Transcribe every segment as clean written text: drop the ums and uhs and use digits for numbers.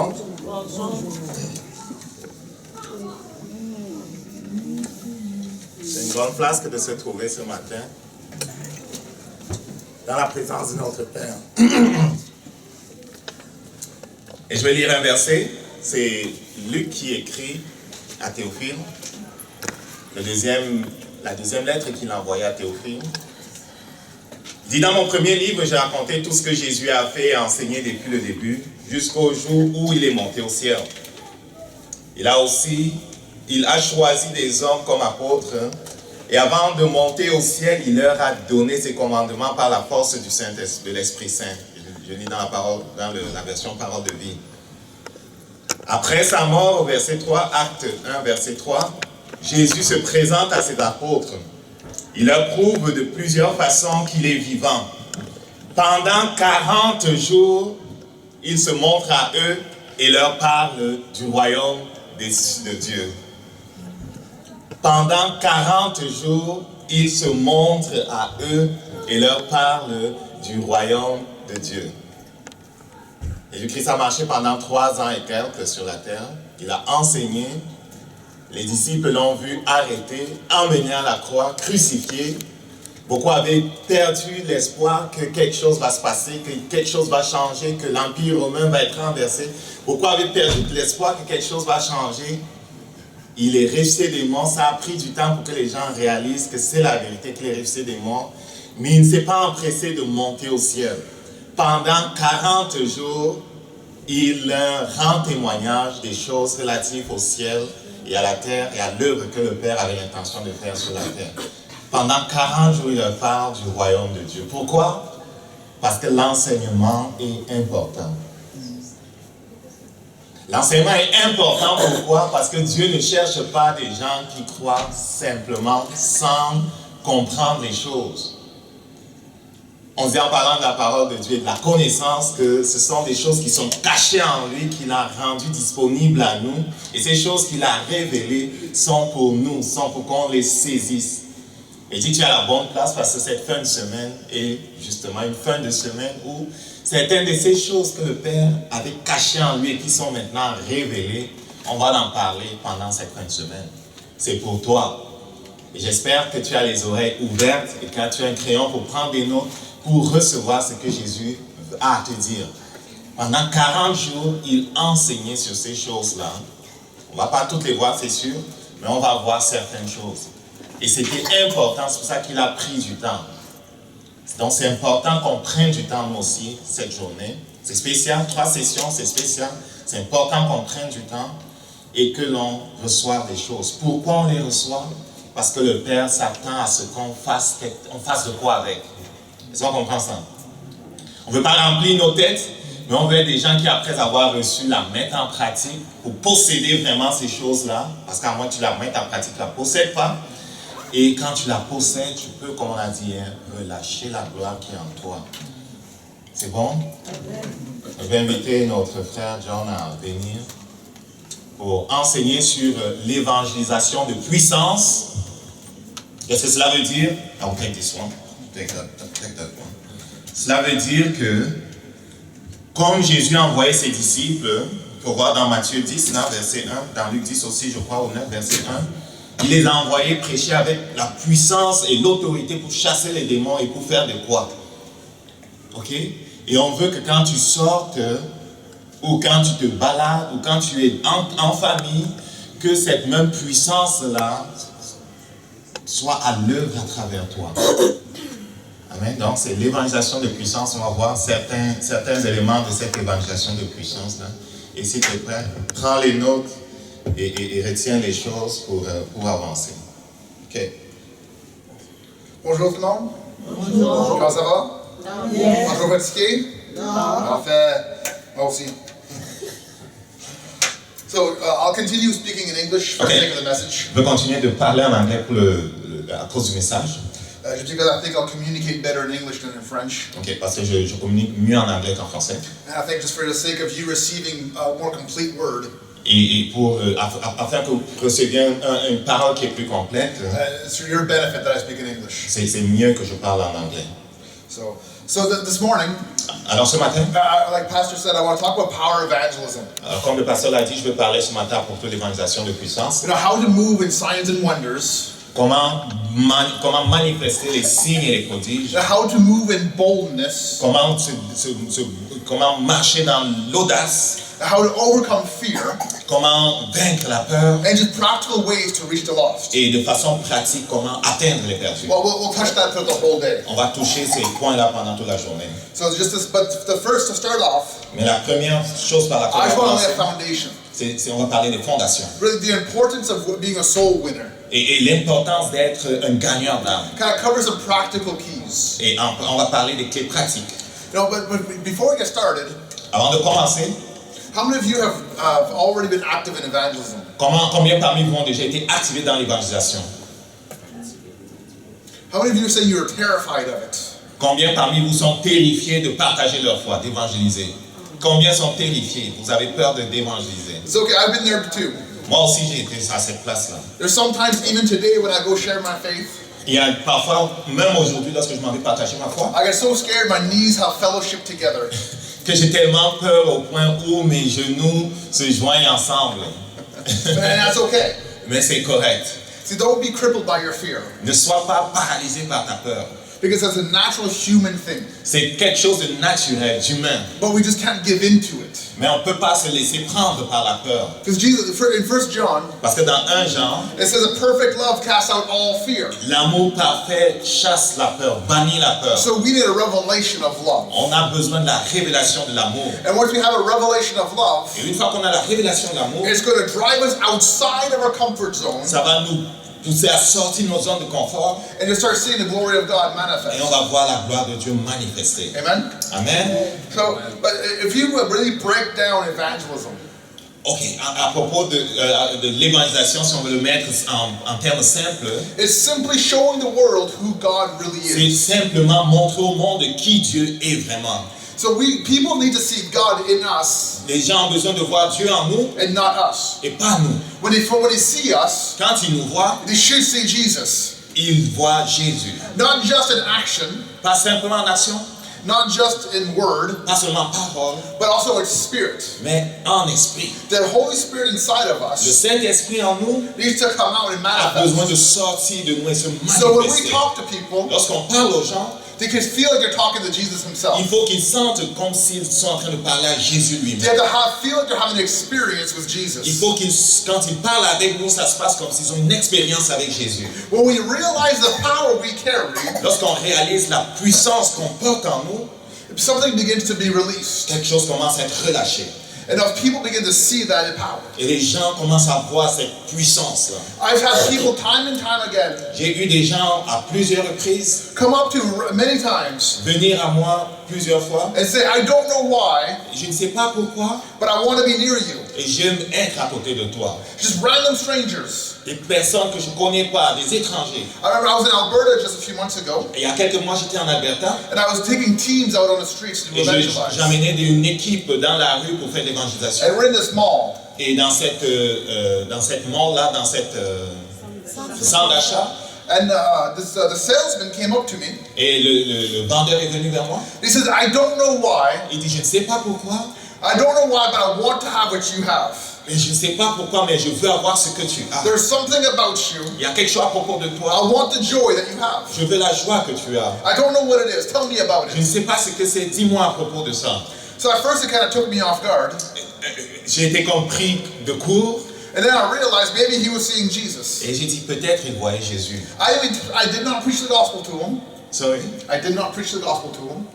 ensemble. C'est une grande place que de se trouver ce matin dans la présence de notre Père. Et je vais lire un verset, c'est Luc qui écrit à Théophile, la deuxième lettre qu'il a envoyée à Théophile. Il dit, dans mon premier livre, j'ai raconté tout ce que Jésus a fait et enseigné depuis le début, jusqu'au jour où il est monté au ciel. Il a choisi des hommes comme apôtres, et avant de monter au ciel, il leur a donné ses commandements par la force du Saint-Esprit, de l'Esprit Saint. Je lis dans la version Parole de vie. Après sa mort, au verset 3, acte 1, verset 3, Jésus se présente à ses apôtres. Il leur prouve de plusieurs façons qu'il est vivant. Pendant 40 jours, il se montre à eux et leur parle du royaume de Dieu. Pendant 40 jours, il se montre à eux et leur parle du royaume de Dieu. Jésus-Christ a marché pendant 3 ans et quelques sur la terre. Il a enseigné. Les disciples l'ont vu arrêté, emmené à la croix, crucifié. Beaucoup avaient perdu l'espoir que quelque chose va se passer, que quelque chose va changer, que l'Empire romain va être renversé. Beaucoup avaient perdu l'espoir que quelque chose va changer. Il est ressuscité des morts. Ça a pris du temps pour que les gens réalisent que c'est la vérité, qu'il est ressuscité des morts. Mais il ne s'est pas empressé de monter au ciel. Pendant 40 jours, il leur rend témoignage des choses relatives au ciel et à la terre et à l'œuvre que le Père avait l'intention de faire sur la terre. Pendant 40 jours, il leur parle du royaume de Dieu. Pourquoi? Parce que l'enseignement est important. L'enseignement est important, pourquoi? Parce que Dieu ne cherche pas des gens qui croient simplement sans comprendre les choses. On dit en parlant de la parole de Dieu et de la connaissance que ce sont des choses qui sont cachées en lui, qu'il a rendues disponibles à nous. Et ces choses qu'il a révélées sont pour nous, sont pour qu'on les saisisse. Et dit, tu es à la bonne place parce que cette fin de semaine est justement une fin de semaine où certaines de ces choses que le Père avait cachées en lui et qui sont maintenant révélées, on va en parler pendant cette fin de semaine. C'est pour toi. Et j'espère que tu as les oreilles ouvertes et que tu as un crayon pour prendre des notes, pour recevoir ce que Jésus a à te dire. Pendant 40 jours, il enseignait sur ces choses-là. On ne va pas toutes les voir, c'est sûr, mais on va voir certaines choses. Et c'était important, c'est pour ça qu'il a pris du temps. Donc c'est important qu'on prenne du temps, nous aussi, cette journée. C'est spécial, 3 sessions, c'est spécial. C'est important qu'on prenne du temps et que l'on reçoive des choses. Pourquoi on les reçoit? Parce que le Père s'attend à ce qu'on fasse de quoi avec. Est-ce qu'on comprend ça? On ne veut pas remplir nos têtes, mais on veut être des gens qui, après avoir reçu, la mettent en pratique pour posséder vraiment ces choses-là. Parce qu'à moins que tu la mettes en pratique, tu ne la possèdes pas. Et quand tu la possèdes, tu peux, comme on a dit hier, relâcher la gloire qui est en toi. C'est bon? Je vais inviter notre frère John à venir pour enseigner sur l'évangélisation de puissance. Qu'est-ce que cela veut dire? I will take this one. Take that one. Cela veut dire que, comme Jésus a envoyé ses disciples, pour voir dans Matthieu 10, verset 1, dans Luc 10 aussi, je crois, au 9, verset 1, il les a envoyés prêcher avec la puissance et l'autorité pour chasser les démons et pour faire de quoi? Ok? Et on veut que quand tu sortes, ou quand tu te balades, ou quand tu es en famille, que cette même puissance-là soit à l'œuvre à travers toi. Amen. Donc, c'est l'évangélisation de puissance. On va voir certains éléments de cette évangélisation de puissance-là. Et si tu es prêt, prends les notes et retiens les choses pour avancer. OK. Bonjour tout le monde. Bonjour. Comment ça va? Yes. Encore fatigué? Non. Parfait. Moi aussi. So, I'll continue speaking in English for the sake of the message. Je veux continuer de parler en anglais à cause du message. Just because I think I'll communicate better in English than in French. Ok, parce que je communique mieux en anglais qu'en français. And I think just for the sake of you receiving a more complete word. Et pour afin que vous receviez une parole qui est plus complète. It's for your benefit that I speak in English. C'est mieux que je parle en anglais. So this morning. Alors ce matin, Like Pastor said, I want to talk about power evangelism. alors, comme le pasteur l'a dit, je veux parler ce matin pour toute l'évangélisation de puissance. You know, how to move in signs and wonders. Comment manifester les signes et les prodiges. How to move in boldness. Comment marcher dans l'audace. How to overcome fear. Comment vaincre la peur. And just practical ways to reach the lost. Et de façon pratique, comment atteindre les perdus. Well, we'll touch that throughout the whole day. On va toucher ces points-là pendant toute la journée. So just this, but the first to start off. Mais la première chose par laquelle I just want to on lay a foundation. on va parler des fondations. Really, the importance of being a soul winner. Et l'importance d'être un gagnant d'âme. Kind of covers some practical keys. Et on va parler des clés pratiques. You know, but before we get started, Avant de commencer, how many of you have already been active in evangelism? combien parmi vous ont déjà été activés dans l'évangélisation? How many of you say you're terrified of it? Combien parmi vous sont terrifiés de partager leur foi, d'évangéliser? Combien sont terrifiés? Vous avez peur d'évangéliser? It's okay, I've been there too. Moi aussi, j'ai été à cette place-là. There's sometimes, even today, when I go share my faith, Il y a parfois, même aujourd'hui, lorsque je m'en vais partager ma foi, I get so scared my knees have fellowship together. que j'ai tellement peur au point où mes genoux se joignent ensemble. And that's okay. Mais c'est correct. See, don't be crippled by your fear. Ne sois pas paralysé par ta peur. Because that's a natural human thing. C'est quelque chose de naturel, d'humain. But we just can't give into it. Mais on ne peut pas se laisser prendre par la peur. Because Jesus, in 1 John, Parce que dans 1 Jean, it says a perfect love casts out all fear. l'amour parfait chasse la peur, bannit la peur. So we need a revelation of love. On a besoin de la révélation de l'amour. And once we have a revelation of love, Et une fois qu'on a la révélation de l'amour, it's going to drive us outside of our comfort zone ça va nous pousser à sortir de nos zones de confort and to start seeing the glory of God et on manifest. va voir la gloire de Dieu manifester. Amen? Amen. So, but if you really break down evangelism, Ok, à propos de l'évangélisation, si on veut le mettre en termes simples, it's simply showing the world who God really c'est is. simplement montrer au monde qui Dieu est vraiment. So people need to see God in us Les gens ont besoin de voir Dieu en nous and not us. et pas nous. When they see us, Quand ils nous voient, they should see Jesus. ils voient Jésus. Not just in action, Pas simplement en action, not just in word, pas seulement en parole, but also in spirit. mais en esprit. The Holy Spirit inside of Le us Saint-Esprit en nous needs to come out and a besoin manifest. de sortir de nous et se So when we manifester. talk to people, Lorsqu'on parle aux gens, they can feel like they're talking to Jesus himself. il faut qu'ils sentent comme s'ils sont en train de parler à Jésus They lui-même. have to feel like they're having an experience with Il Jesus. faut qu'ils, quand ils parlent avec nous, ça se passe comme s'ils ont une expérience avec Jésus. When we realize the power we carry, Lorsqu'on réalise la puissance qu'on porte en nous, something begins to be released. quelque chose commence à être relâché. And if people begin to see that in power. Et les gens commencent à voir cette puissance-là. I've had people time and time again J'ai eu des gens à plusieurs reprises come up to many times venir à moi plusieurs fois. and say, I don't know why, Je ne sais pas pourquoi, but I want to be near you. et j'aime être à côté de toi. Just random strangers. Des personnes que je ne connais pas, des étrangers. I remember I was in Alberta just a few months ago, Et il y a quelques mois, j'étais en Alberta and I was taking teams out on the streets to et evangelize. j'amenais une équipe dans la rue pour faire l'évangélisation. And we're in this mall. Et dans cette mall-là, dans cette centre d'achat, And the salesman came up to me. et le vendeur est venu vers moi. He says, I don't know why. Il dit, je ne sais pas pourquoi, I don't know why, but I want to have what you have. mais je ne sais pas pourquoi, mais je veux avoir ce que tu as. There's something about you. Il y a quelque chose à propos de I toi. want the joy that you have. Je veux la joie que tu as. I don't know what it is. Tell me about Je ne it. sais pas ce que c'est. Dis-moi à propos de ça. So at first it kind of took me off guard. J'ai été compris de court And then I realized maybe he was seeing Jesus. et j'ai dit peut-être il voyait Jésus. I did not preach the gospel to him. Sorry. I did not preach the gospel to him.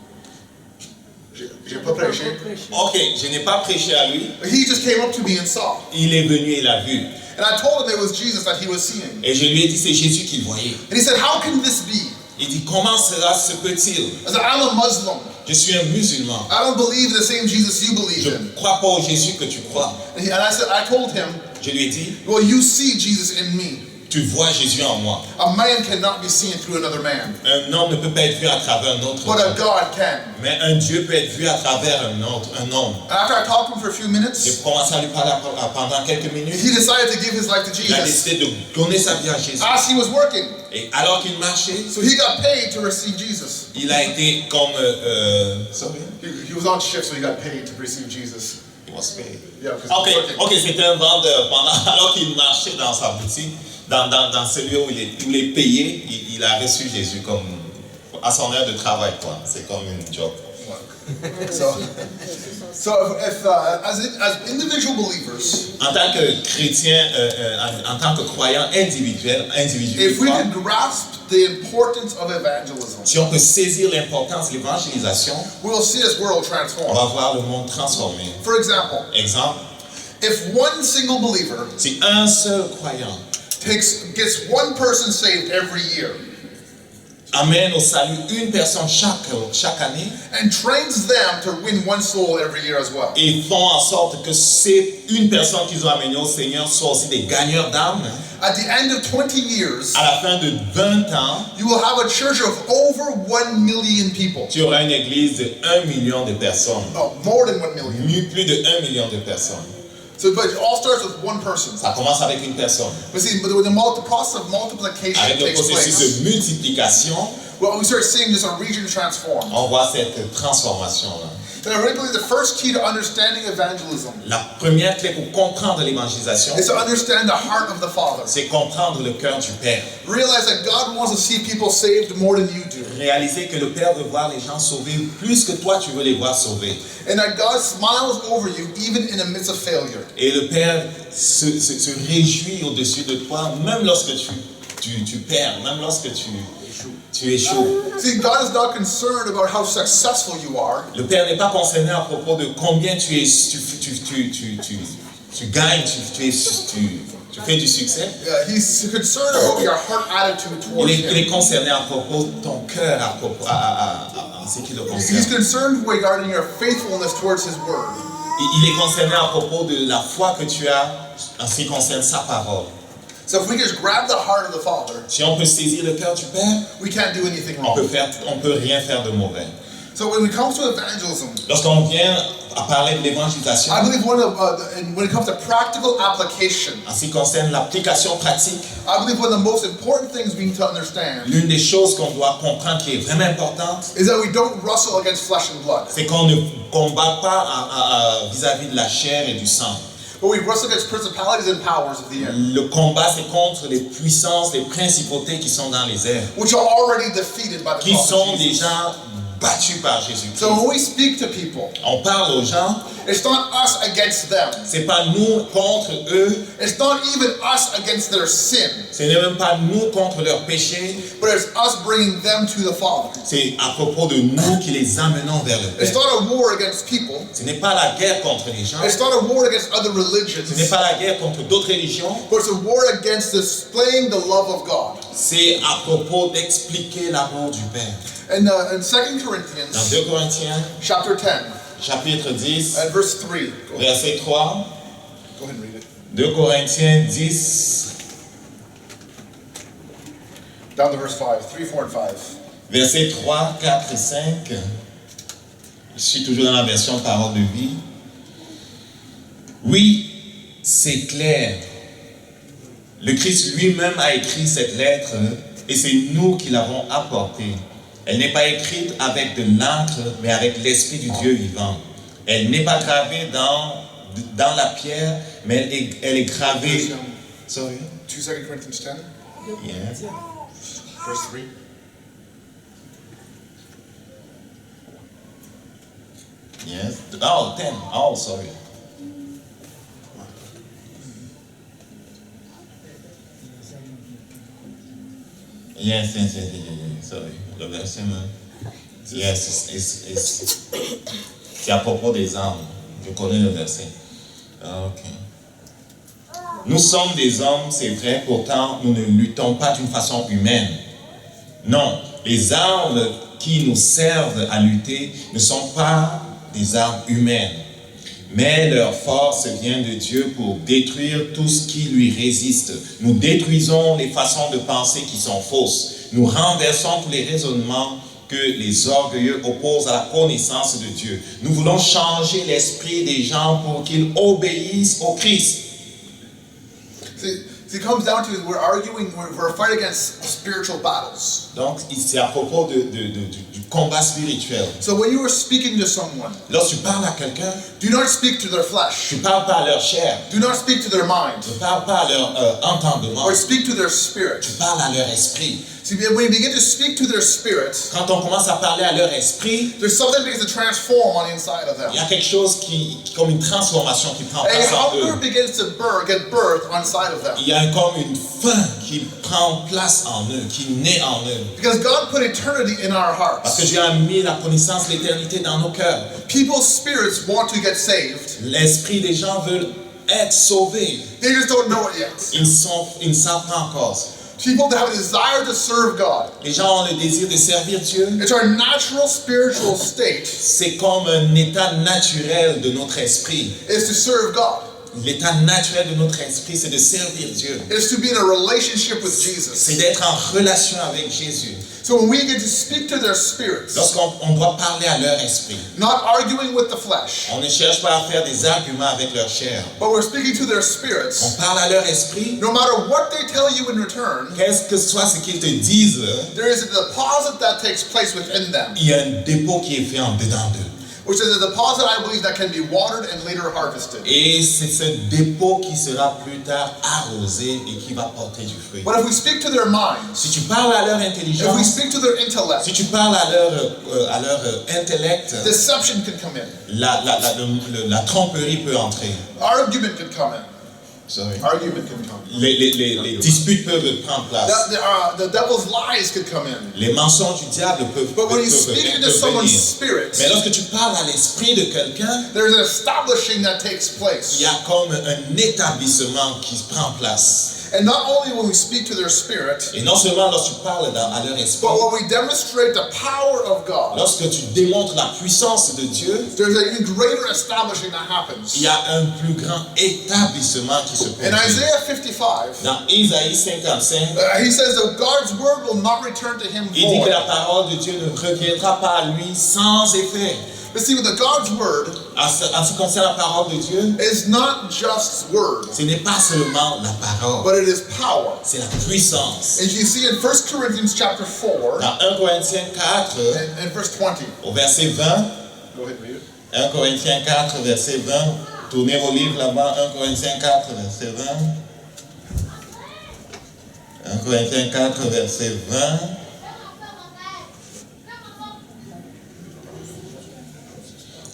J'ai pas prêché. Ok, je n'ai pas prêché à lui. He just came up to me and saw. Il est venu et l'a vu. And I told him it was Jesus that he was seeing. Et je lui ai dit c'est Jésus qu'il voyait. And he said, how can this be? Il dit comment cela se peut-il? I said, I'm a Muslim. Je suis un musulman. I don't believe the same Jesus you believe Je in. ne crois pas au Jésus que tu crois. And I told him, Je lui ai dit well, you see Jesus in me. tu vois Jésus en moi. A man cannot be seen through another man, Un homme ne peut pas être vu à travers un autre but a homme. God can. Mais un Dieu peut être vu à travers un homme. And after I talked to him for a few J'ai minutes, commencé à lui parler pendant quelques minutes. he decided to give his life to Il a Jesus décidé de donner sa vie à Jésus. as he was working. Et alors qu'il marchait, So he got paid to receive Jesus. il a été comme... sorry. He was on shift, so he got paid to receive Jesus. He was paid. Yeah, because Ok, ok, c'était un vendeur. Alors qu'il marchait dans sa boutique, dans celui où il est payé, il a reçu Jésus comme à son heure de travail, quoi. C'est comme une job. So if as individual believers, En tant que chrétien, en tant que croyant individuel, if we can grasp the importance of evangelism, si on peut saisir l'importance de l'évangélisation, we will see this world on transform. va voir le monde transformé. For example, Exemple, if one single believer si un seul croyant gets one person saved every year amène au salut une personne chaque année and trains them to win one soul every year as well, et font en sorte que c'est une personne qu'ils ont amenée au Seigneur soit aussi des gagneurs d'âmes, at the end of 20 years, à la fin de 20 ans, you will have a church of over 1 million people. tu auras une église de 1 million de personnes. Oh, more than 1 million. Plus de 1 million de personnes. So, but it all starts with one person. Ça commence avec une personne. But see, when the process of multiplication Avec le takes processus place, de multiplication, well, we start seeing this region transform. on voit cette transformation-là. And I really believe the first key to understanding evangelism La première clé pour comprendre l'évangélisation, is to understand the heart of the Father. c'est comprendre le cœur du Père. Realize that God wants to see people saved more than you do. Réaliser que le Père veut voir les gens sauvés plus que toi tu veux les voir sauvés. And that God smiles over you even in the midst of failure. Et le Père se réjouit au-dessus de toi, même lorsque tu perds, même lorsque tu échoues. See, God is not concerned about how successful you are. Le Père n'est pas concerné à propos de combien tu gagnes, tu fais du succès. He's concerned about your heart attitude towards Il est Him. concerné à propos de ton cœur, à ce qui le He's concerne. concerned regarding your faithfulness towards His word. Il est concerné à propos de la foi que tu as en ce qui concerne sa parole. So if we just grab the heart of the Father, Si on peut saisir le cœur du Père, we can't do anything on wrong. peut rien faire de mauvais. So when it comes to evangelism, Lorsqu'on vient à parler de l'évangélisation, I believe and when it comes to practical application, en ce qui concerne l'application pratique, I believe one of the most important things we need to understand l'une des choses qu'on doit comprendre qui est vraiment importante, is that we don't wrestle against flesh and blood, c'est qu'on ne combat pas vis-à-vis de la chair et du sang. but we wrestle against principalities and powers of the air, Le combat, c'est contre les puissances, les principautés qui sont dans les airs, which are already defeated by the qui cross sont of Jesus. déjà battus par Jésus-Christ. So when we speak to people, On parle aux gens, it's not us against them. c'est pas nous contre eux, It's not even us against their sin, ce n'est même pas nous contre leurs péchés, but it's us bringing them to the Father. c'est à propos de nous qui les amenons vers le It's Père. not a war against people. Ce n'est pas la guerre contre les gens, It's not a war against other ce n'est religions, pas la guerre contre d'autres religions, but it's a war against displaying the love of God. c'est à propos d'expliquer l'amour du Père. And in 2 Dans Corinthians 2 Corinthiens, chapter 10 chapitre 10, and verse 3, verset 3, go ahead and read it. 2 Corinthiens 10, Down to verse 5, 3, 4, and 5. versets 3, 4 et 5. Je suis toujours dans la version Parole de vie. Oui, c'est clair. Le Christ lui-même a écrit cette lettre et c'est nous qui l'avons apportée. Elle n'est pas écrite avec de l'encre, mais avec l'Esprit du Dieu vivant. Elle n'est pas gravée dans la pierre, mais elle est gravée. Sorry? 2 Corinthians 10, Yes. verse 3. Yes. Oh, 10. Oh, sorry. Yes. Sorry. Le verset, yes, c'est à propos des âmes. Je connais le verset. Ok. Nous sommes des hommes, c'est vrai, pourtant nous ne luttons pas d'une façon humaine. Non, les armes qui nous servent à lutter ne sont pas des armes humaines, mais leur force vient de Dieu pour détruire tout ce qui lui résiste. Nous détruisons les façons de penser qui sont fausses. Nous renversons tous les raisonnements que les orgueilleux opposent à la connaissance de Dieu. Nous voulons changer l'esprit des gens pour qu'ils obéissent au Christ. See, it comes down to we're fighting against spiritual battles. Donc, c'est à propos du combat spirituel. So when you are speaking to someone, Lorsque tu parles à quelqu'un, do not speak to their flesh. tu ne parles pas à leur chair, Do not speak to their mind. tu ne parles pas à leur entendement, Or speak to their spirit. tu parles à leur esprit. See, when you begin to speak to their spirit, Quand on commence à parler à leur esprit, there's something that begins to transform on the inside of them. il y a quelque chose comme une transformation qui prend A place en hunger eux. begins to get birth on inside of them. Il y a comme une faim qui prend place en eux, qui naît en eux. Because God put eternity in our Parce que hearts. Dieu a mis la connaissance de l'éternité dans nos cœurs. People's spirits want to get saved. L'esprit des gens veut être sauvé. They just don't know it yet. Ils ne savent pas encore. People that have a desire to serve God. Les gens ont le désir de servir Dieu. It's our natural spiritual state C'est comme un état naturel de notre esprit. is to serve God. L'état naturel de notre esprit, c'est de servir Dieu. It is to be in a relationship with C'est Jesus. d'être en relation avec Jésus. So when we get to speak to their spirits, Lorsqu'on doit parler à leur esprit, not arguing with the flesh, on ne cherche pas à faire des arguments avec leur chair. but we're speaking to their On spirits, parle à leur esprit. no matter what they tell you in return, Qu'est-ce que soit ce qu'ils te disent, there is a deposit that takes place within them, il y a un dépôt qui est fait en dedans d'eux. which is a deposit, I believe, that can be watered and later harvested. Et c'est ce dépôt qui sera plus tard arrosé et qui va porter du fruit. But if we speak to their minds, Si tu parles à leur if we intelligence, speak to their si intellect, tu parles à leur intellect, deception can come in, la tromperie peut entrer. argument can come in, Sorry. argument can come in. Les disputes peuvent prendre place. The devil's lies could come in. Les mensonges du diable peuvent But when you speak into someone's venir. spirit, Mais lorsque tu parles à l'esprit de quelqu'un, there's an establishing that takes il place. y a comme un établissement qui prend place. And not only when we speak to their spirit, Et non seulement lorsque tu parles à leur esprit, but when we demonstrate the power of God, lorsque tu démontres la puissance de Dieu, there's an even greater establishing that happens. il y a un plus grand établissement qui se In produit. Isaiah 55, Dans Isaïe 55, he says that God's word will not return to him il dit que void. la parole de Dieu ne reviendra pas à lui sans effet. But see, with the God's word En ce qui concerne la parole de Dieu, is not just word, ce n'est pas seulement la parole, but it is power. c'est la puissance. And you see in 1 Corinthians chapter 4 Dans 1 Corinthiens 4, and verse 20. au verset 20, Go ahead and read it. 1 Corinthiens 4, verset 20, tournez vos livres là-bas, 1 Corinthiens 4, verset 20. 1 Corinthiens 4, verset 20.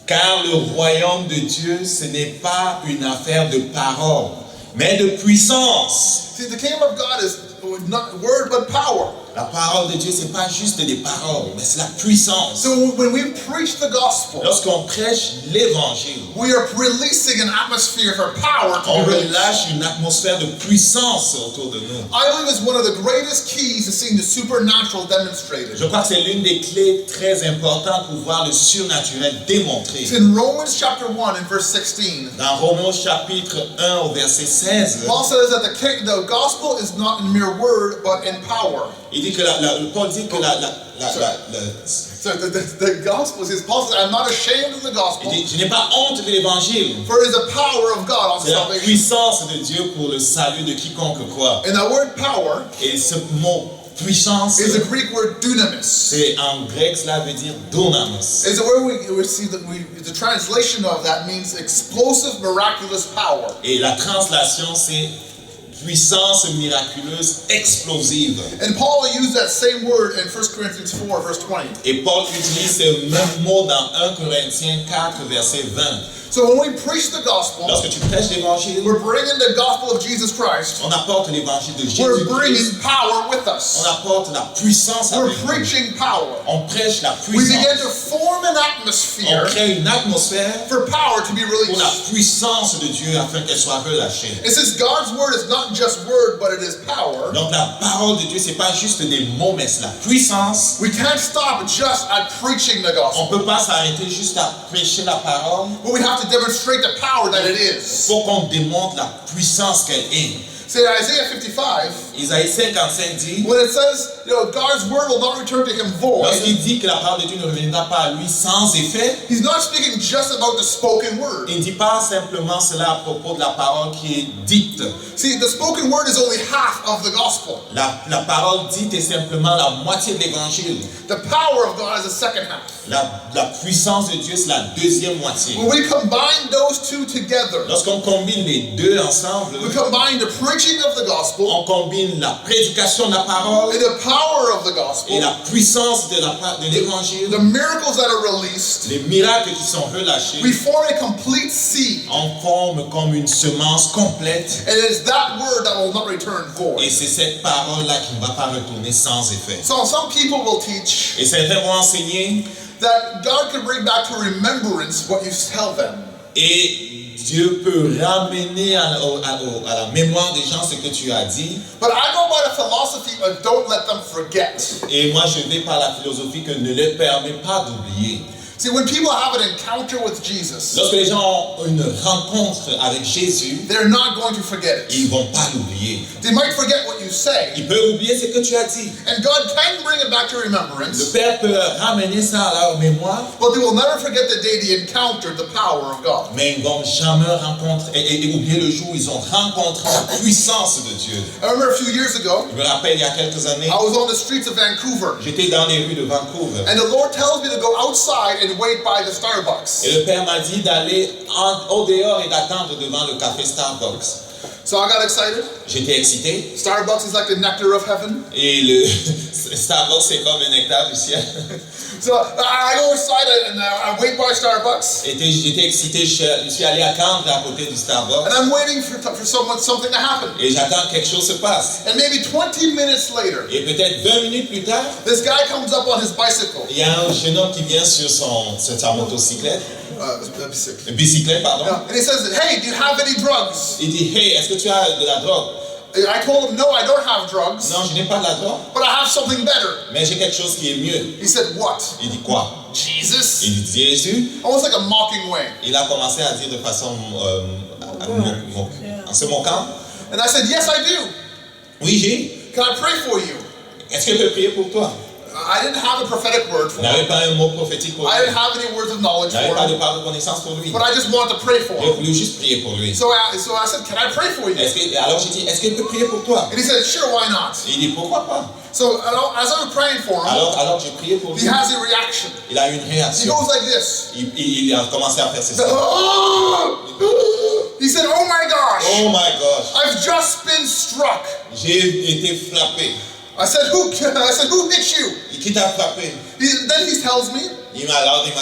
Car le royaume de Dieu, ce n'est pas une affaire de parole, mais de puissance. See, the kingdom of God is not word but power. La parole de Dieu, ce n'est pas juste des paroles, mais c'est la puissance. So when we preach the gospel, Lorsqu'on prêche l'évangile, we are releasing an atmosphere for power to on be released. relâche une atmosphère de puissance autour de nous. I believe it's one of the greatest keys to seeing the supernatural demonstrated. Je crois que c'est l'une des clés très importantes pour voir le surnaturel démontré. It's in Romans chapter 1 and verse 16. Dans Romains chapitre 1 au verset 16, Paul says that the gospel is not in mere word but in power. il dit que Paul dit que So the gospel says, Paul says, I'm not ashamed of the gospel, il dit, je n'ai pas honte de l'évangile. for it is the power of God on C'est la salvation. puissance de Dieu pour le salut de quiconque croit. And that word power Et ce mot puissance, is the Greek word dunamis. c'est en grec, cela veut dire dunamis. Is where we see that the translation of that means explosive, miraculous power. Et la translation, c'est puissance miraculeuse explosive. And Paul used that same word in 1 Corinthians 4, verse 20. Et Paul utilise ce même mot dans 1 Corinthiens 4, verset 20. So when we preach the gospel, Lorsque tu prêches l'évangile, we're bringing the gospel of Jesus Christ. on apporte l'évangile de We're Jésus-Christ. bringing power with On us. apporte la puissance We're avec nous. preaching power. On prêche la We begin to puissance. form an On atmosphere crée une atmosphère for power to be pour la released. puissance de Dieu afin qu'elle soit relâchée. And since God's word is not just word, but it is power, Donc la parole de Dieu, c'est pas juste des mots, mais c'est la puissance. we can't stop just at preaching the On gospel. peut pas s'arrêter juste à prêcher la parole. But we have to demonstrate the power that it is. Faut qu'on démontre la puissance qu'elle est. See, Isaiah 55, Isaïe 55 dit, when it says, God's word will not return to him void, lorsqu'il dit que la parole de Dieu ne reviendra pas à lui sans effet, he's not speaking just about the spoken word. il ne dit pas simplement cela à propos de la parole qui est dite. See, the spoken word is only half of the gospel. La parole dite est simplement la moitié de l'évangile. The power of God is the second half. La puissance de Dieu, c'est la deuxième moitié. When we combine those two together, Lorsqu'on combine les deux ensemble, we combine the preaching of the gospel on combine la prédication de la parole and the power of the gospel, et la puissance de l'évangile, the miracles that are released, les miracles qui sont relâchés, we form a complete seed. on forme comme une semence complète. And it is that word that will not return Et void. c'est cette parole-là qui ne va pas retourner sans effet. So some people will teach Et certains vont enseigner, that God can bring back to remembrance what you tell them. et Dieu peut ramener à la mémoire des gens ce que tu as dit. But I go by the philosophy of don't let them forget. Et moi, je vais par la philosophie que ne leur permet pas d'oublier. See, when people have an encounter with Jesus, Lorsque les gens ont une rencontre avec Jésus, they're not going to forget ils it. ne vont pas l'oublier. They might forget what you say, Ils peuvent oublier ce que tu as dit. and God can bring it back to Le remembrance, Père peut ramener ça à leur mémoire, but they will never forget the day they encountered the power of God. mais ils ne vont jamais rencontrer et oublier le jour où ils ont rencontré la puissance de Dieu. I remember a few years ago, Je me rappelle, il y a quelques années, I was on the streets of Vancouver, j'étais dans les rues de Vancouver. and the Lord tells me to go outside and wait by the Starbucks. Et le Père m'a dit d'aller au dehors et d'attendre devant le café Starbucks. So I got excited. J'étais excité. Starbucks is like the nectar of heaven. Et le Starbucks, c'est comme un nectar du ciel. So I go inside and I wait by Starbucks, J'étais excité, je suis allé attendre à côté du Starbucks. and I'm waiting for something to happen. Et j'attends que quelque chose se passe. And maybe 20 minutes later, Et peut-être 20 minutes plus tard, this guy comes up on his bicycle. il y a un jeune homme qui vient sur sa motocyclette, That'd be sick. bicyclette, pardon. Yeah. And he says, "Hey, do you have any drugs?" Il dit, hey, est-ce que tu as de la drogue? I told him, "No, I don't have drugs, Non, je n'ai pas de la drogue, but I have something better." mais j'ai quelque chose qui est mieux. He said, "What?" Il dit quoi? Jesus? Il dit Jésus. Almost like a mocking way. Il a commencé à dire de façon en se moquant. And I said, "Yes, I do. Oui, j'ai. Can I pray for you?" Est-ce que je peux prier pour toi? I didn't have a prophetic word Je for him. n'avais pas un mot prophétique pour I lui. didn't have any words of knowledge Je n'avais for pas de him. parole de connaissance pour lui. But I just wanted to pray for J'ai him. voulu juste prier pour lui. So I said, "Can I pray for you?" Alors j'ai dit, est-ce qu'il peut prier pour toi? And he said, "Sure, why not?" Il dit, pourquoi pas? So as I was praying for him, Alors j'ai prié pour he lui. has a reaction. Il a eu une He réaction. goes like this. Il a commencé à faire He ceci. said, He said, "Oh my gosh, Oh my gosh, I've just been struck." j'ai été frappé. I said, "Who hit you?" Qui t'a frappé? Then he tells me, Il m'a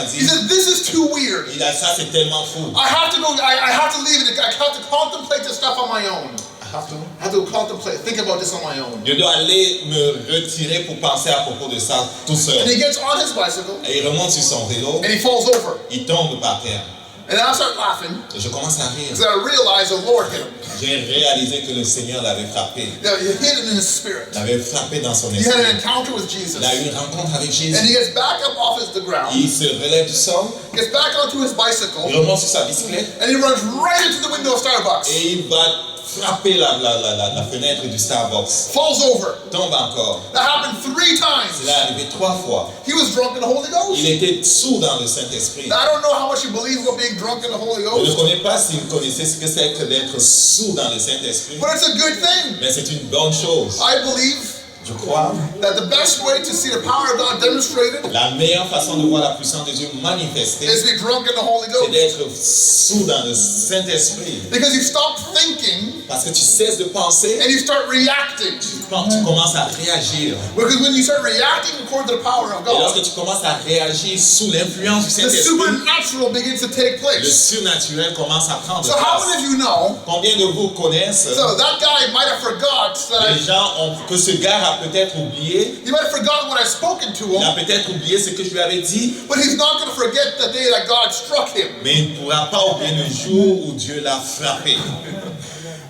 he dit, said, "This is too weird. il a ça, c'est tellement fou. I have to go. I have to leave it. I have to contemplate this stuff on my own. I have to contemplate, think about this on my own." Je dois aller me retirer pour penser à propos de ça tout seul. And he gets on his bicycle Et il remonte sur son vélo, and he falls over. il tombe par terre. And then I start laughing Et je commence à rire. because I realize the Lord hit him. J'ai réalisé que le Seigneur l'avait frappé. Yeah, he hit him in his spirit. L'avait frappé dans son He had an esprit. encounter with Jesus. Il a eu une rencontre avec And Jésus. he gets back up off the ground, Il se relève du sol, gets back onto his bicycle, il remonte sur sa bicyclette and he runs right into the window of Starbucks. et il va frapper la fenêtre du Starbucks. Falls over. Tombe encore. That happened 3 times. C'est arrivé 3 fois. He was drunk in the Holy Ghost. Il était sourd dans le Saint-Esprit. Now, I don't know how much you believe about being drunk in the Holy Je ne Ghost, connais pas si vous connaissez ce que c'est que d'être sourd dans le Saint-Esprit, but it's a good thing. mais c'est une bonne chose. I believe Je crois that the best way to see the power of God demonstrated la meilleure façon de voir la puissance de Dieu manifestée, is to be drunk in the Holy c'est Ghost. d'être sourd dans le Saint-Esprit. Because you stop thinking Parce que tu cesses de penser, and you start reacting. quand tu commences à réagir. Because when you start reacting according to the power of Et God, lorsque tu commences à réagir sous l'influence du the Saint-Esprit, supernatural begins to take le place. surnaturel commence à prendre So how place. many of you know? Combien de vous connaissent So that guy might have forgot les that gens que ce gars a peut-être oublié, he might have forgotten what I spoken to il a him, peut-être oublié ce que je lui avais dit, but he's not going to forget the day that God struck him. mais il ne pourra pas oublier le jour où Dieu l'a frappé.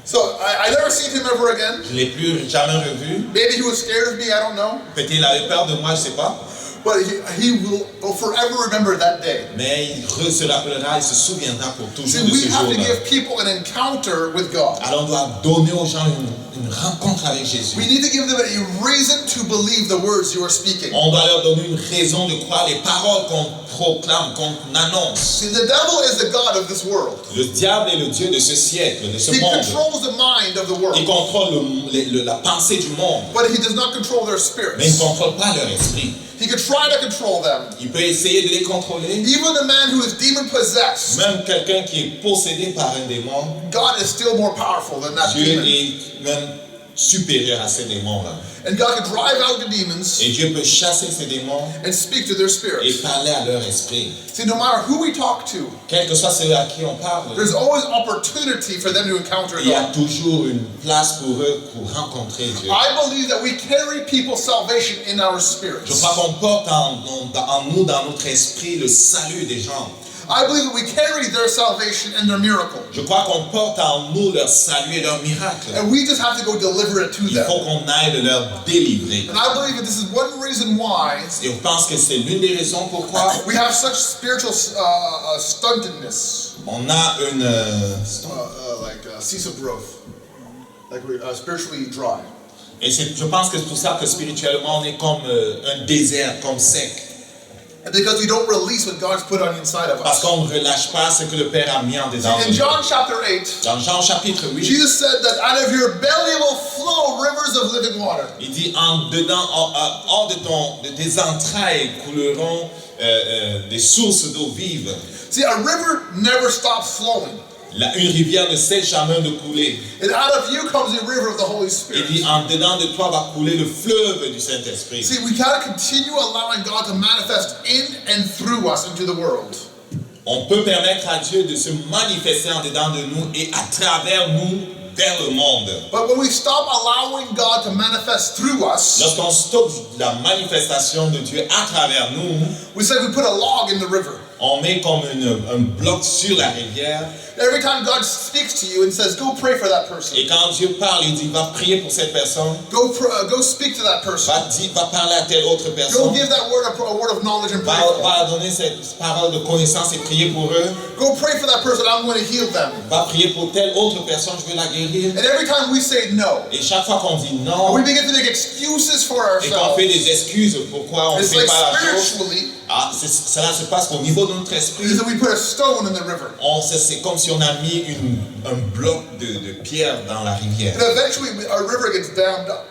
So I never seen him ever again. Je ne l'ai plus jamais revu. Maybe he was scared of me. I don't know. Peut-être il avait peur de moi, je ne sais pas. But he will forever remember that day. Mais il se rappellera, il se souviendra pour toujours See, de we ce have to jour-là. give people an encounter with God. Alors on doit donner aux gens une rencontre avec Jésus. We need to give them a reason to believe the words you are speaking. On doit leur donner une raison de croire les paroles qu'on proclame, qu'on annonce. See, the devil is the God of this world. Le diable est le Dieu de ce siècle, de ce He monde. controls the mind of the Il world, contrôle la pensée du monde, but he does not control their mais il ne spirits. contrôle pas leur esprit. He could try to control them. Il peut essayer de les contrôler. Even the man who is demon possessed, Même quelqu'un qui est possédé par un démon, God is still more powerful than that Dieu demon. est même supérieur à ces démons-là. And God can drive out the demons Et Dieu peut chasser ces démons and speak to their et spirits. parler à leur esprit. See, no matter who we talk to, Quel que soit celui à qui on parle, there's always opportunity for them to encounter il y a God. toujours une place pour eux pour rencontrer Dieu. I believe that we carry people's salvation in our Je spirits. crois qu'on porte en nous, dans notre esprit, le salut des gens. I believe that we carry their salvation and their miracle. Je crois qu'on porte en nous leur salut et leur miracle. And we just have to go deliver it to Il them. faut qu'on aille le leur délivrer. And I believe that this is one reason why Et je pense que c'est l'une des raisons pourquoi we have such spiritual stuntedness, on a une... cease of growth, like we're spiritually dry. Et je pense que c'est pour ça que spirituellement on est comme un désert, comme sec. And because we don't release what God's put on the inside of Parce us. qu'on ne relâche pas ce que le Père a mis en dedans. In John chapter 8, Dans Jean chapitre 8, Jesus said that out of your belly will flow rivers of living water. il dit en dedans, hors de tes entrailles couleront des sources d'eau vive. See, a river never stops flowing. Une rivière ne cesse jamais de couler. And out of you comes the river of the Holy Il Spirit. dit en dedans de toi va couler le fleuve du Saint-Esprit. See, we gotta continue allowing God to manifest in and through us into the world. On peut permettre à Dieu de se manifester en dedans de nous et à travers nous vers le monde. But when we stop allowing God to manifest through us, Lorsqu'on stoppe la manifestation de Dieu à travers nous, we say we put a log in the river. on met comme un bloc sur la rivière. Every time God speaks to you and says, go pray for that person. Et quand Dieu parle, il dit va prier pour cette personne, Go speak to that person. va parler à telle autre Go personne, give that word a word of knowledge and pray for them. va donner cette parole de connaissance et prier pour eux. Go pray for that person. I'm going to heal them. Va prier pour telle autre personne, je vais la guérir. And every time we say no, Et chaque fois qu'on dit non, we begin to make excuses for et qu'on ourselves. fait des excuses pourquoi on ne It's fait like pas la chose, spiritually, cela se passe au niveau de notre esprit. is that we put a stone in the river. C'est comme si on a mis un bloc de pierre dans la rivière. And eventually our river gets dammed up.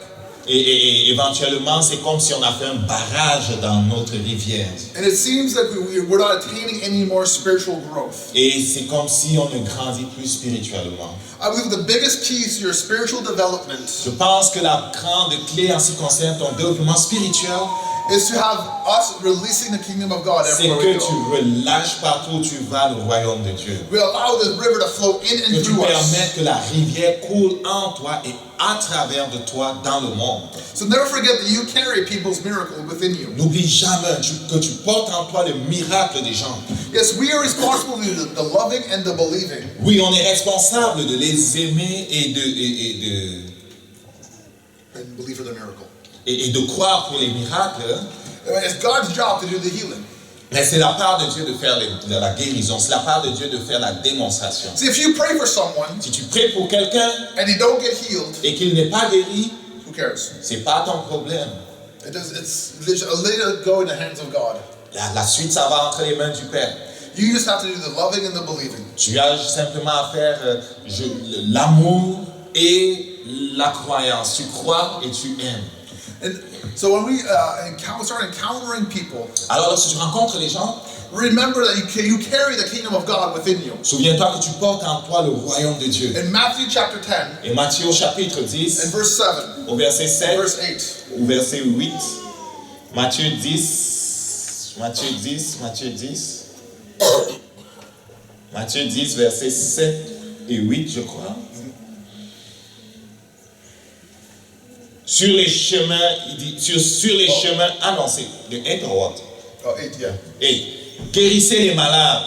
Et éventuellement, c'est comme si on a fait un barrage dans notre rivière. And it seems like we're not attaining any more spiritual growth. Et c'est comme si on ne grandit plus spirituellement. I believe the biggest keys to your spiritual development Je pense que la grande clé en ce qui concerne ton développement spirituel, is to have us releasing the kingdom of God c'est everywhere we que go. tu relâches partout où tu vas le royaume de Dieu. We allow the river to flow in Que and tu through us. permettes que la rivière coule en toi et à travers de toi dans le monde. So never forget that you carry people's miracle within you. N'oublie jamais que tu portes en toi le miracle des gens. Yes, we are responsible to the loving and the believing. Oui, on est responsable de les aimer And believe for the miracle. et de croire pour les miracles. It's God's job to do the healing. Mais c'est la part de Dieu de faire la guérison. C'est la part de Dieu de faire la démonstration. See, if you pray for someone Si tu pries pour quelqu'un and he don't get healed, et qu'il n'est pas guéri, who cares? c'est pas ton problème. It's let it go in the hands of God. La suite, ça va entre les mains du Père. You just have to do the loving and the believing. Tu as simplement à faire l'amour et la croyance. Tu crois et tu aimes. And so when we start encountering people, Alors lorsque tu rencontres les gens, remember that you carry the kingdom of God within you. souviens-toi que tu portes en toi le royaume de Dieu. In Matthew chapter 10 Et Matthieu au chapitre 10, and verse 7 au verset and 7, verse 8. au verset 8, Matthieu 10, Matthieu 10, Matthieu 10, Matthieu 10, versets 7 et 8, je crois. Sur les chemins, il dit, sur les chemins annoncés, de 8 or what? Oh, 8, yeah. Et guérissez les malades,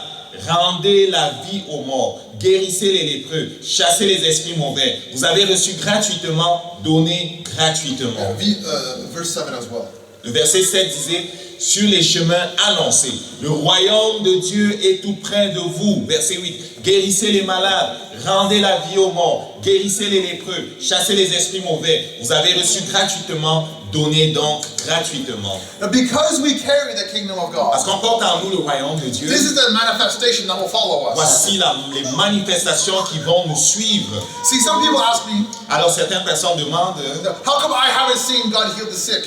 rendez la vie aux morts, guérissez les lépreux, chassez les esprits mauvais. Vous avez reçu gratuitement, donnez gratuitement. Verse 7 as well. Le verset 7 disait, sur les chemins annoncés, le royaume de Dieu est tout près de vous. Verset 8, guérissez les malades, rendez la vie aux morts, guérissez les lépreux, chassez les esprits mauvais. Vous avez reçu gratuitement, donnez donc gratuitement. Now, because we carry the kingdom of God, Parce qu'on porte en nous le royaume de Dieu, this is the manifestation that will follow us. voici les manifestations qui vont nous suivre. See, some people ask me, Alors certaines personnes demandent, how come I haven't seen God heal the sick?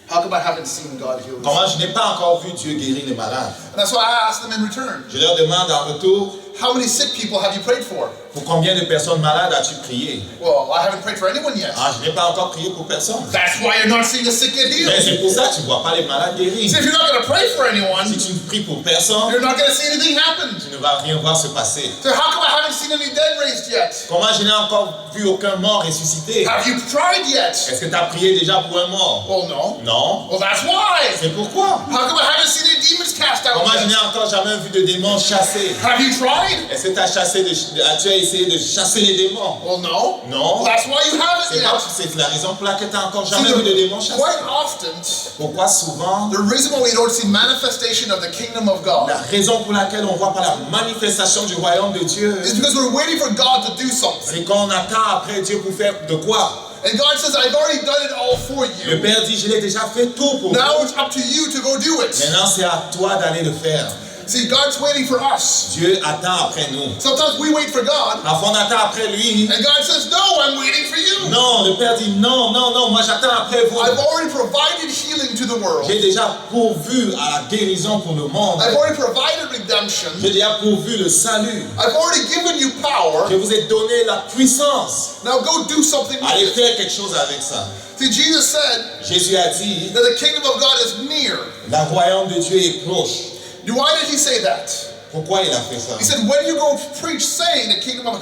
How come I haven't seen God heal the comment sick? je n'ai pas encore vu Dieu guérir les malades? And that's why I ask them in return, Je leur demande en retour, how many sick people have you prayed for? pour combien de personnes malades as-tu prié? Well, I haven't prayed for anyone yet. Ah, je n'ai pas encore prié pour personne. That's why you're not seeing the sick get healed. Mais c'est pour ça que tu ne vois pas les malades guéris. See, if you're not going to pray for anyone, Si tu ne pries pour personne, you're not going to see anything happen. tu ne vas rien voir se passer. So how come I haven't seen any dead raised yet? Comment je n'ai encore vu aucun mort ressuscité? Have you tried yet? Est-ce que tu as prié déjà pour un mort? Well, no. Non. Well, that's why. C'est pourquoi? How come I haven't seen any demons cast out Comment je n'ai yet? encore jamais vu de démons chassés? Have you tried? Est-ce que tu as essayé de chasser les démons? Well, no. Non. Well, that's why you haven't C'est yet. c'est la raison pour laquelle tu n'as encore See, jamais vu de démons chassés. quite often, Pourquoi souvent? the reason why we don't see manifestation of the kingdom of God La raison pour laquelle on voit pas la manifestation du royaume de Dieu, is because we're waiting for God to do something. c'est qu'on attend après Dieu pour faire de quoi? And God says, I've already done it all for Le you. Père dit, je l'ai déjà fait tout pour Now vous. it's up to you to go do it. Maintenant, c'est à toi d'aller le faire. See, God's waiting for us. Dieu attend après nous. Sometimes we wait for God, Parfois, on attend après lui. and God says, no, I'm waiting for you. Non, le Père dit, non, non, non, moi j'attends après vous. I've already provided healing to the world. J'ai déjà pourvu à la guérison pour le monde. I've already provided redemption. J'ai déjà pourvu le salut. I've already given you power. Je vous ai donné la puissance. Now go do something with Allez it. faire quelque chose avec ça. See, Jesus said Jésus a dit, that the kingdom of God is near. le royaume de Dieu est proche. Why did he say that? Pourquoi il a fait ça? He said, when you go preach saying the kingdom of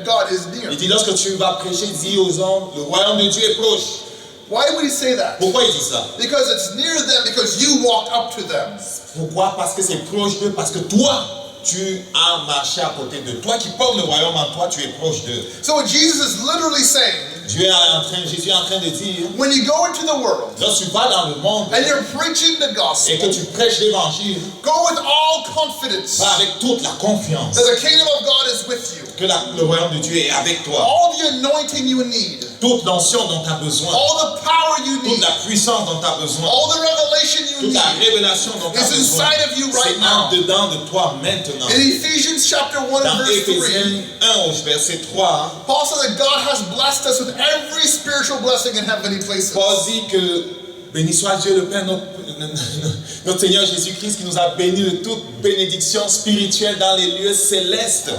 God is near. Il dit, lorsque tu vas prêcher, dis aux hommes, le royaume de Dieu est proche. Why would he say that? Pourquoi il dit ça? Because it's near them because you walked up to them. Pourquoi? Parce que c'est proche d'eux, parce que toi, tu as marché à côté d'eux. Toi qui portes le royaume en toi, tu es proche d'eux. So what Jesus is literally saying, Jésus est en train de dire, when you go into the world lorsque tu vas dans le monde and you're preaching the et gospel, que tu prêches l'évangile, go with all confidence va avec toute la confiance that the kingdom of God is with you. que le royaume de Dieu est avec toi. All the anointing you need, Toute l'onction dont tu as besoin, all the power you toute need, la puissance dont tu as besoin, all the revelation you toute la need révélation dont tu as is besoin, inside of you right c'est now. en dedans de toi maintenant. In Ephesians chapter 1 and Dans verse 3, Éphésiens 1 au verset 3, Paul said that God has blessed us with every spiritual blessing in heavenly places. Paul dit que béni soit Dieu le Père, notre Seigneur Jésus-Christ qui nous a bénis de toute bénédiction spirituelle dans les lieux célestes.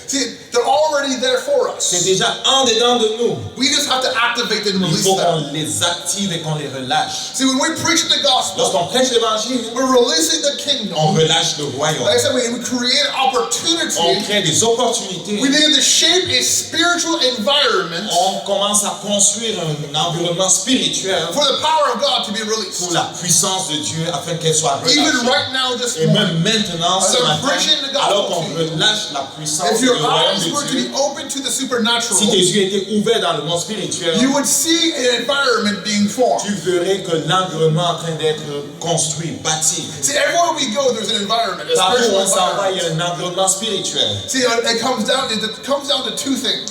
See, they're already there for C'est us. déjà en dedans de nous. We just have to activate them and Il release faut them. qu'on les active et qu'on les relâche. See, when we preach the gospel, Lorsqu'on prêche l'évangile, we're releasing the on kingdom. relâche le royaume. Like I said, we create On opportunity. crée des opportunités. We begin to shape a spiritual environment On commence à construire un environnement spirituel for the power of God to be pour released. la puissance de Dieu afin qu'elle soit Even relâchée. right now, this Et morning, même maintenant, As ce I'm matin, preaching the gospel alors qu'on to you, relâche la puissance if du your royaume eyes were de to Dieu, be open to the supernatural, si tes yeux étaient ouverts dans le monde spirituel, you would see an environment being formed. tu verrais que l'environnement est en train d'être construit, bâti. See, everywhere we go, there's an environment, a Partout où spiritual on s'en va, il y environment. a un environnement spirituel. See, it comes down to two things.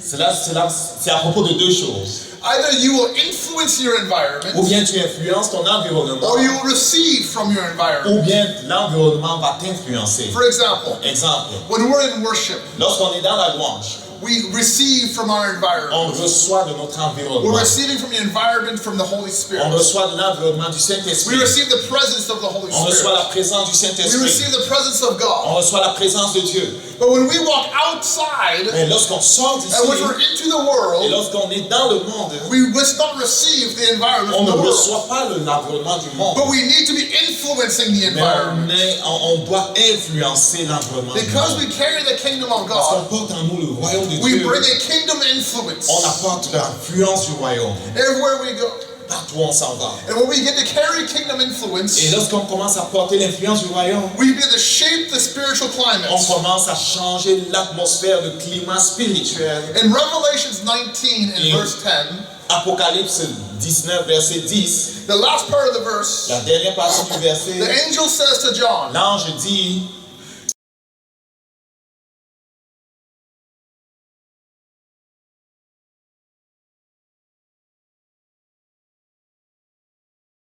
C'est à propos de deux choses. Either you will influence your Ou environment, bien tu influences ton environnement, or you will receive from your environment. ou bien l'environnement va t'influencer. For example, Exemple, when we're in worship, lorsqu'on est dans la louange, we receive from our environment. on reçoit de notre We're environnement. receiving from the environment from the Holy Spirit. On reçoit de l'environnement du We Saint-Esprit. receive the presence of the Holy On reçoit Spirit. la présence du We Saint-Esprit. receive the presence of God. On reçoit la présence de Dieu. But when we walk outside Mais lorsqu'on sort d'ici, and when we're into the et world, lorsqu'on est dans le monde, we must not receive the environment on of ne the world. reçoit pas l'environnement du monde. But we need to be influencing the Mais environment. on doit influencer l'environnement du Because monde. we carry the kingdom of Parce qu'on God, porte en nous le royaume de we Dieu. bring a kingdom influence On apporte l'influence du royaume. everywhere we go. partout où on s'en va. And when we get to carry kingdom influence, Et lorsqu'on commence à porter l'influence du royaume, we begin to shape the spiritual climate. on commence à changer l'atmosphère, le climat spirituel. In Revelations 19 and verse 10, Apocalypse 19, verset 10, the last part of the verse, la dernière partie du the verset, angel says to John, l'ange dit